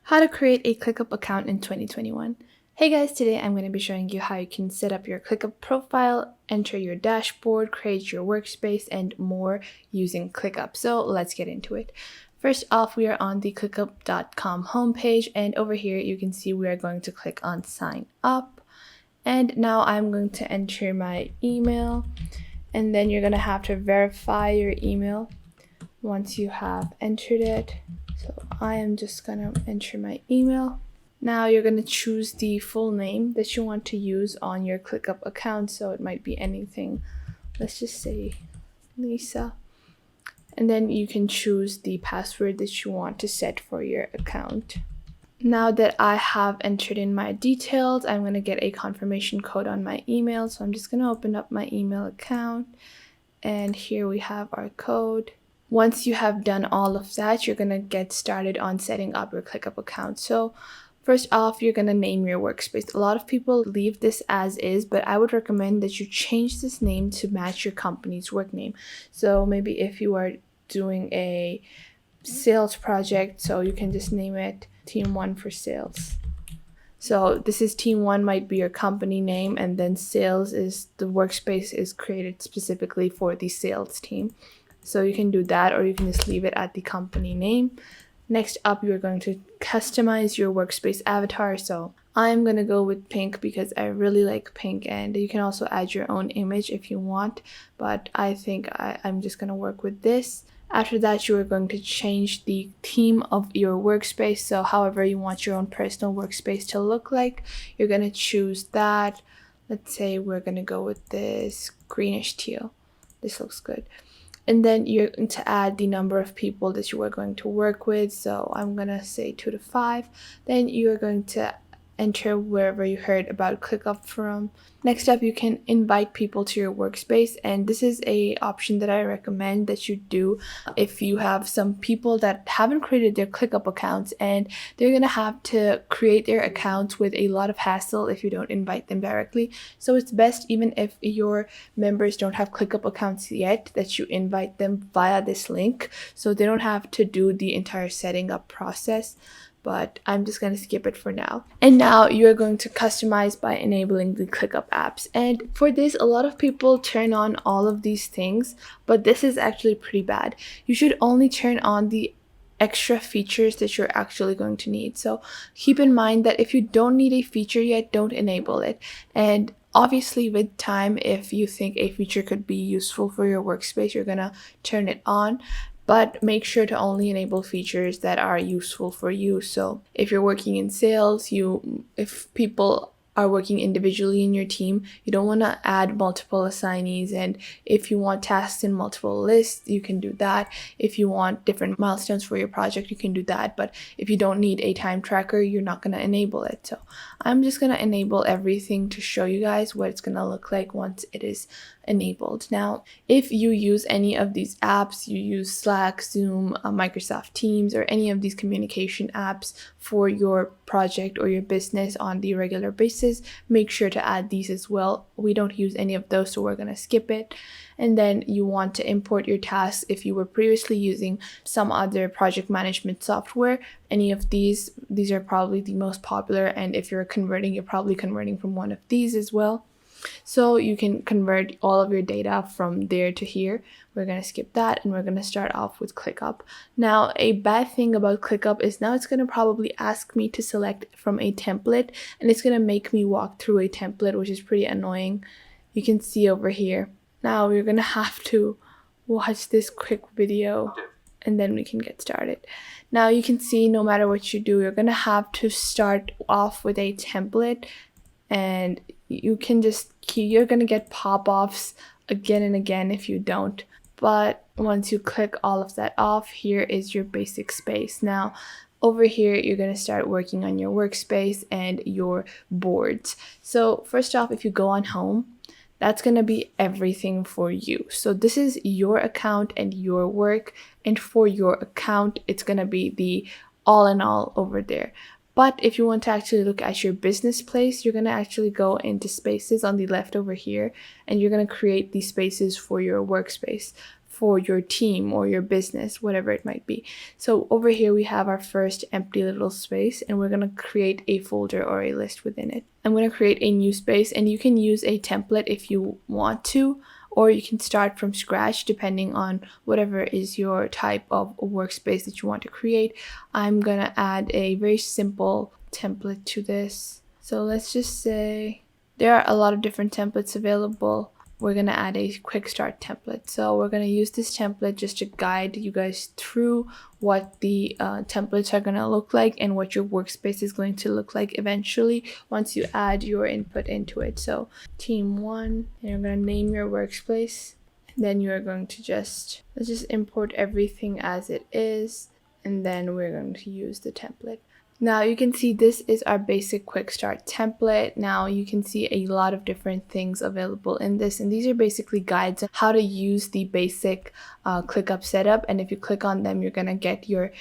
How to create a Clickup account in 2021. Hey guys, today I'm going to be showing you how you can set up your Clickup profile, enter your dashboard, create your workspace, and more using Clickup. So let's get into it. First off, we are on the clickup.com homepage, and over here you can see we are going to click on sign up. And now I'm going to enter my email, and then you're going to have to verify your email once you have entered it. So I am just gonna enter my email. Now you're gonna choose the full name that you want to use on your Clickup account. So it might be anything. Let's just say Lisa. And then you can choose the password that you want to set for your account. Now that I have entered in my details, I'm gonna get a confirmation code on my email. So I'm just gonna open up my email account, and here we have our code. Once you have done all of that, you're going to get started on setting up your Clickup account. So first off, you're going to name your workspace. A lot of people leave this as is, but I would recommend that you change this name to match your company's work name. So maybe if you are doing a sales project, so you can just name it Team 1 for sales. So this is Team 1 might be your company name, and then sales is the workspace is created specifically for the sales team. So you can do that, or you can just leave it at the company name. Next up, you're going to customize your workspace avatar. So I'm going to go with pink because I really like pink, and you can also add your own image if you want, but I think I'm just going to work with this. After that, you are going to change the theme of your workspace. So however you want your own personal workspace to look like, you're going to choose that. Let's say we're going to go with this greenish teal. This looks good. And then you're going to add the number of people that you are going to work with. So I'm going to say 2 to 5. Then you're going to enter wherever you heard about ClickUp from. Next up, you can invite people to your workspace, and this is a option that I recommend that you do if you have some people that haven't created their ClickUp accounts, and they're gonna have to create their accounts with a lot of hassle if you don't invite them directly. So it's best, even if your members don't have ClickUp accounts yet, that you invite them via this link so they don't have to do the entire setting up process. But I'm just going to skip it for now. And now you're going to customize by enabling the Clickup apps. And for this, a lot of people turn on all of these things, but this is actually pretty bad. You should only turn on the extra features that you're actually going to need. So keep in mind that if you don't need a feature yet, don't enable it. And obviously with time, if you think a feature could be useful for your workspace, you're gonna turn it on. But make sure to only enable features that are useful for you. So if you're working in sales, if people are working individually in your team, you don't want to add multiple assignees. And if you want tasks in multiple lists, you can do that. If you want different milestones for your project, you can do that. But if you don't need a time tracker, you're not going to enable it. So I'm just going to enable everything to show you guys what it's going to look like once it is enabled. Now, if you use any of these apps, you use Slack, Zoom, Microsoft Teams, or any of these communication apps for your project or your business on the regular basis, make sure to add these as well. We don't use any of those, so we're going to skip it. And then you want to import your tasks if you were previously using some other project management software. Any of these are probably the most popular, and if you're converting, you're probably converting from one of these as well. So you can convert all of your data from there to here. We're going to skip that, and we're going to start off with ClickUp. Now, a bad thing about ClickUp is now it's going to probably ask me to select from a template, and it's going to make me walk through a template, which is pretty annoying. You can see over here. Now we're going to have to watch this quick video, and then we can get started. Now you can see no matter what you do, you're going to have to start off with a template, and you can you're going to get pop-offs again and again if you don't. But once you click all of that off, here is your basic space. Now over here, you're going to start working on your workspace and your boards. So first off, if you go on home, that's going to be everything for you. So this is your account and your work. And for your account, it's going to be the all in all over there. But if you want to actually look at your business place, you're going to actually go into spaces on the left over here, and you're going to create these spaces for your workspace. for your team or your business, whatever it might be. So over here we have our first empty little space, and we're going to create a folder or a list within it. I'm going to create a new space, and you can use a template if you want to, or you can start from scratch depending on whatever is your type of workspace that you want to create. I'm going to add a very simple template to this. So let's just say there are a lot of different templates available. We're going to add a quick start template. So we're going to use this template just to guide you guys through what the templates are going to look like and what your workspace is going to look like eventually once you add your input into it. So team 1, and you're going to name your workspace, and then you're going to let's just import everything as it is, and then we're going to use the template. Now you can see this is our basic quick start template. Now you can see a lot of different things available in this, and these are basically guides on how to use the basic ClickUp setup. And if you click on them, you're gonna get your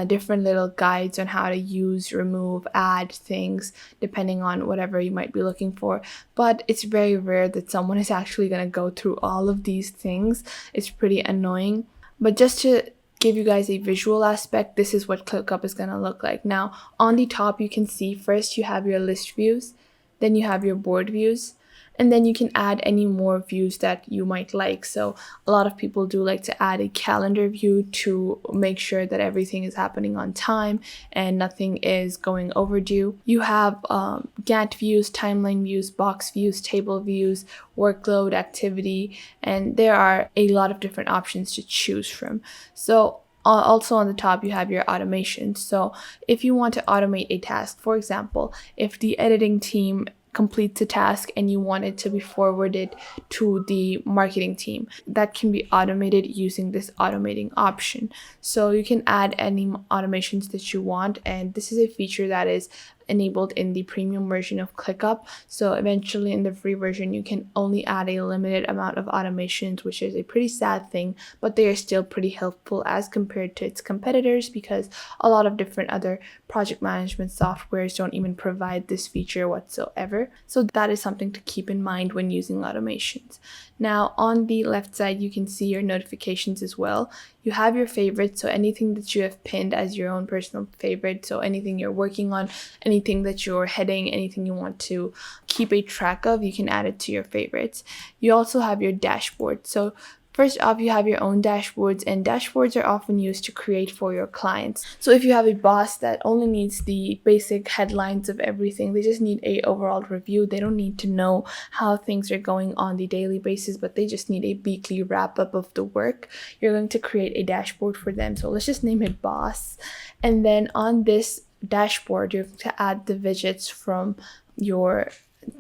different little guides on how to use, remove, add things depending on whatever you might be looking for. But it's very rare that someone is actually gonna go through all of these things. It's pretty annoying. But just to give you guys a visual aspect, this is what ClickUp is going to look like. Now on the top you can see first you have your list views, then you have your board views, and then you can add any more views that you might like. So a lot of people do like to add a calendar view to make sure that everything is happening on time and nothing is going overdue. You have Gantt views, timeline views, box views, table views, workload, activity, and there are a lot of different options to choose from. So also on the top you have your automation. So if you want to automate a task, for example, if the editing team completes a task and you want it to be forwarded to the marketing team, that can be automated using this automating option. So you can add any automations that you want, and this is a feature that is enabled in the premium version of ClickUp. So eventually in the free version you can only add a limited amount of automations, which is a pretty sad thing, but they are still pretty helpful as compared to its competitors, because a lot of different other project management softwares don't even provide this feature whatsoever. So that is something to keep in mind when using automations. Now on the left side you can see your notifications as well. You have your favorites, so anything that you have pinned as your own personal favorite, so anything you're working on, anything that you're heading, anything you want to keep a track of, you can add it to your favorites. You also have your dashboard. So first off, you have your own dashboards, and dashboards are often used to create for your clients. So if you have a boss that only needs the basic headlines of everything, they just need a overall review. They don't need to know how things are going on the daily basis, but they just need a weekly wrap up of the work. You're going to create a dashboard for them. So let's just name it boss. And then on this dashboard, you have to add the widgets from your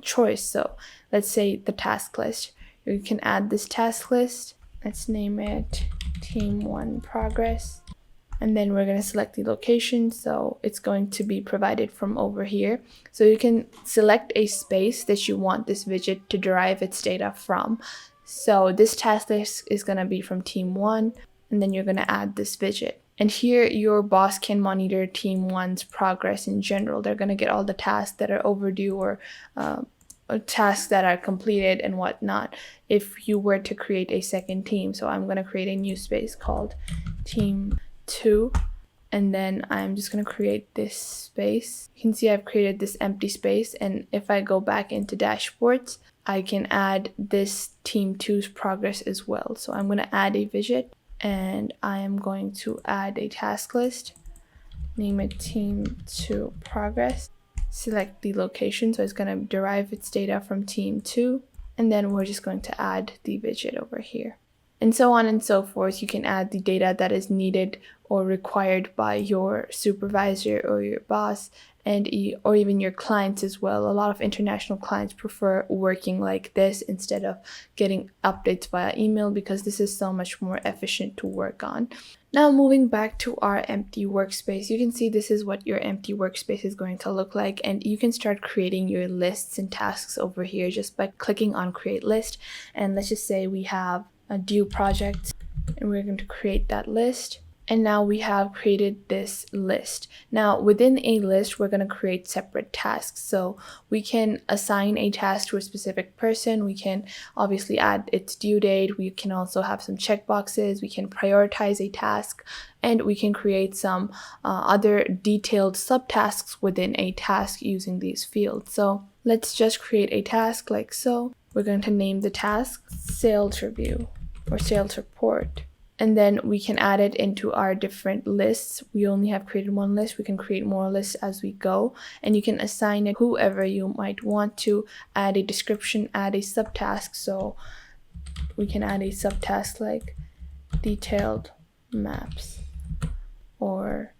choice. So let's say the task list. You can add this task list. Let's name it Team 1 Progress. And then we're going to select the location. So it's going to be provided from over here. So you can select a space that you want this widget to derive its data from. So this task list is going to be from Team 1. And then you're going to add this widget. And here your boss can monitor Team 1's progress in general. They're going to get all the tasks that are overdue or tasks that are completed and whatnot if you were to create a second team. So I'm going to create a new space called Team 2, and then I'm just going to create this space. You can see I've created this empty space, and if I go back into dashboards, I can add this Team 2's progress as well. So I'm going to add a widget, and I am going to add a task list, name it Team 2 Progress. Select the location, so it's going to derive its data from Team 2, and then we're just going to add the widget over here. And so on and so forth. You can add the data that is needed or required by your supervisor or your boss, or even your clients as well. A lot of international clients prefer working like this instead of getting updates via email, because this is so much more efficient to work on. Now moving back to our empty workspace, you can see this is what your empty workspace is going to look like, and you can start creating your lists and tasks over here just by clicking on create list. And let's just say we have a due project, and we're going to create that list. And now we have created this list. Now within a list, we're going to create separate tasks. So we can assign a task to a specific person. We can obviously add its due date. We can also have some checkboxes. We can prioritize a task, and we can create some other detailed subtasks within a task using these fields. So let's just create a task like so. We're going to name the task sales review or sales report. And then we can add it into our different lists. We only have created one list. We can create more lists as we go. And you can assign it whoever you might want to, add a description, add a subtask. So we can add a subtask like detailed maps or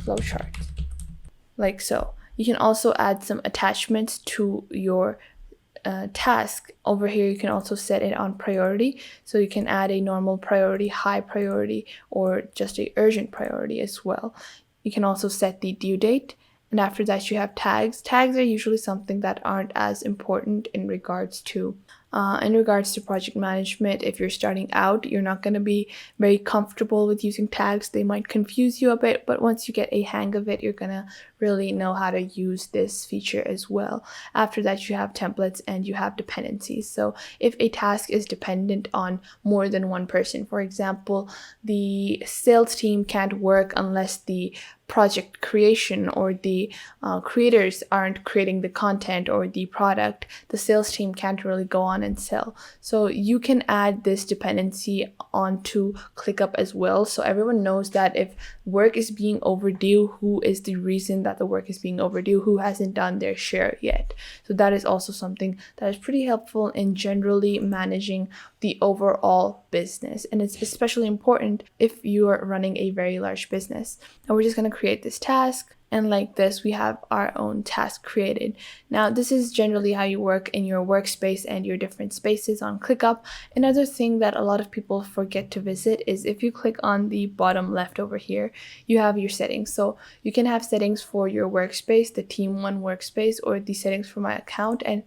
flowcharts, like so. You can also add some attachments to your task. Over here you can also set it on priority, so you can add a normal priority, high priority, or just a urgent priority as well. You can also set the due date, and after that you have tags. Tags are usually something that aren't as important in regards to project management. If you're starting out, you're not going to be very comfortable with using tags. They might confuse you a bit, but once you get a hang of it, you're going to really know how to use this feature as well. After that, you have templates and you have dependencies. So if a task is dependent on more than one person, for example, the sales team can't work unless the project creation or the creators aren't creating the content or the product, the sales team can't really go on and sell. So you can add this dependency onto ClickUp as well, so everyone knows that if work is being overdue, who is the reason that the work is being overdue, who hasn't done their share yet. So that is also something that is pretty helpful in generally managing the overall business, and it's especially important if you are running a very large business. Now we're just going to create this task, and like this we have our own task created. Now this is generally how you work in your workspace and your different spaces on ClickUp. Another thing that a lot of people forget to visit is if you click on the bottom left over here, you have your settings. So you can have settings for your workspace, the Team 1 workspace, or the settings for my account. And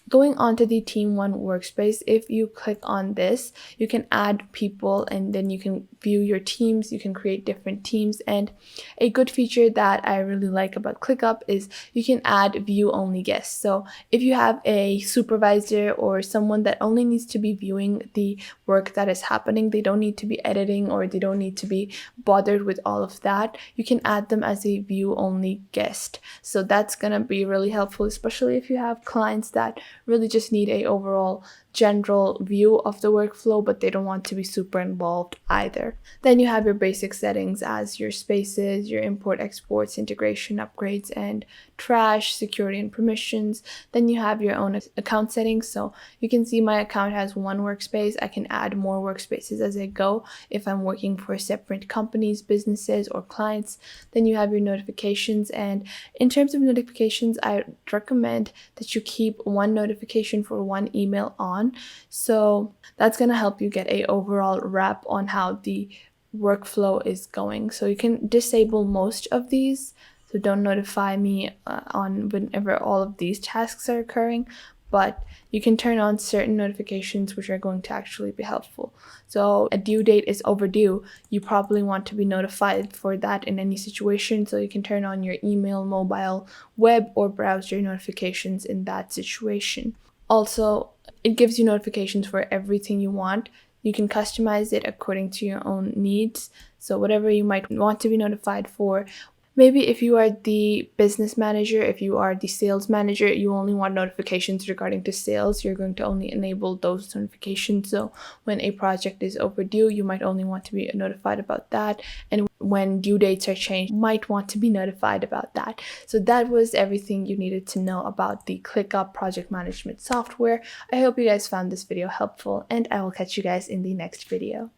going on to the Team 1 workspace, if you click on this, you can add people and then you can view your teams, you can create different teams. And a good feature that I really like about ClickUp is you can add view only guests. So if you have a supervisor or someone that only needs to be viewing the work that is happening, they don't need to be editing or they don't need to be bothered with all of that, you can add them as a view only guest. So that's gonna be really helpful, especially if you have clients that really just need a overall general view of the workflow, but they don't want to be super involved either. Then you have your basic settings as your spaces, your import, exports, integration, upgrades, and trash, security and permissions. Then you have your own account settings. So you can see my account has one workspace. I can add more workspaces as I go if I'm working for separate companies, businesses, or clients. Then you have your notifications, and in terms of notifications, I recommend that you keep one notification for one email on. So that's going to help you get a overall wrap on how the workflow is going. So you can disable most of these, so don't notify me on whenever all of these tasks are occurring, but you can turn on certain notifications which are going to actually be helpful. So a due date is overdue, you probably want to be notified for that in any situation, so you can turn on your email, mobile, web, or browser notifications in that situation. Also, it gives you notifications for everything you want. You can customize it according to your own needs. So whatever you might want to be notified for. Maybe if you are the business manager, if you are the sales manager, you only want notifications regarding to sales. You're going to only enable those notifications. So when a project is overdue, you might only want to be notified about that. And when due dates are changed, you might want to be notified about that. So that was everything you needed to know about the ClickUp project management software. I hope you guys found this video helpful, and I will catch you guys in the next video.